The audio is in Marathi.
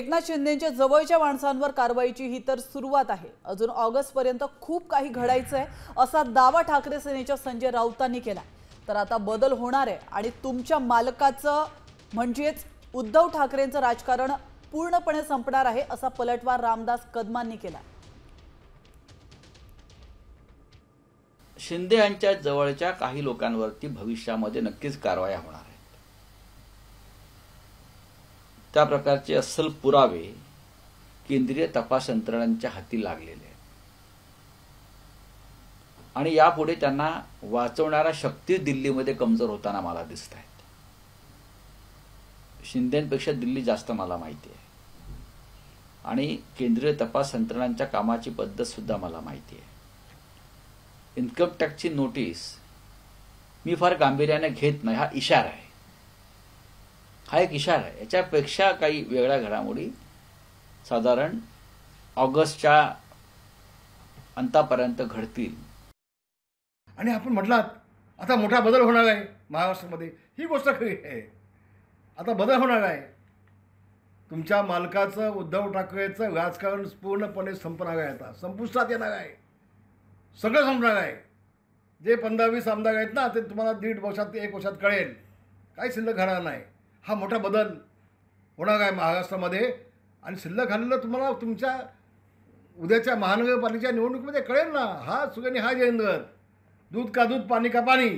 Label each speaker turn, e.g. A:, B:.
A: एकनाथ शिंदेंच्या जवळच्या माणसांवर कारवाईची ही तर सुरुवात आहे। अजून ऑगस्ट पर्यंत खूप काही घडायचं आहे असा दावा ठाकरे सेनेच्या संजय राऊतांनी केला। तर आता बदल होणार आहे आणि तुमच्या मालकाचं म्हणजेच उद्धव ठाकरेंचं राजकारण पूर्णपणे संपणार आहे असा पलटवार रामदास कदमांनी केला।
B: शिंदे यांच्या जवळच्या काही लोकांवरती भविष्यामध्ये नक्कीच कारवाया होणार आहेत। त्या प्रकारचे अस्सल पुरावे केंद्रीय तपास यंत्रणांच्या हाती लागलेले आहेत आणि यापुढे त्यांना वाचवणाऱ्या शक्ती दिल्लीमध्ये कमजोर होताना मला दिसत आहेत। शिंदेंपेक्षा दिल्ली जास्त मला माहिती आहे आणि केंद्रीय तपास यंत्रणांच्या कामाची पद्धत सुद्धा मला माहिती आहे। इन्कम टॅक्सची नोटीस मी फार गांभीर्याने घेत नाही, हा इशारा आहे, हा एक इशारा आहे। याच्यापेक्षा काही वेगळ्या घडामोडी साधारण ऑगस्टच्या अंतापर्यंत घडतील।
C: आणि आपण म्हटलात आता मोठा बदल होणार आहे महाराष्ट्रामध्ये, ही गोष्ट खरी आहे। आता बदल होणार आहे, तुमच्या मालकाचं उद्धव ठाकरेचं राजकारण पूर्णपणे संपणार आहे, आता संपुष्टात येणार आहे, सगळं संपणार आहे। जे 15-20 आमदार आहेत ना, ते तुम्हाला 1.5 वर्षात 1 वर्षात कळेल, काही शिल्लक राहणार नाही। हा मोठा बदल होणार आहे महाराष्ट्रामध्ये आणि शिल्लक राहिलेलं तुम्हाला तुमच्या उद्याच्या महानगरपालिकेच्या निवडणुकीमध्ये कळेल ना। हा सुगणी हा जयेंद्र, दूध का दूध पाणी का पाणी।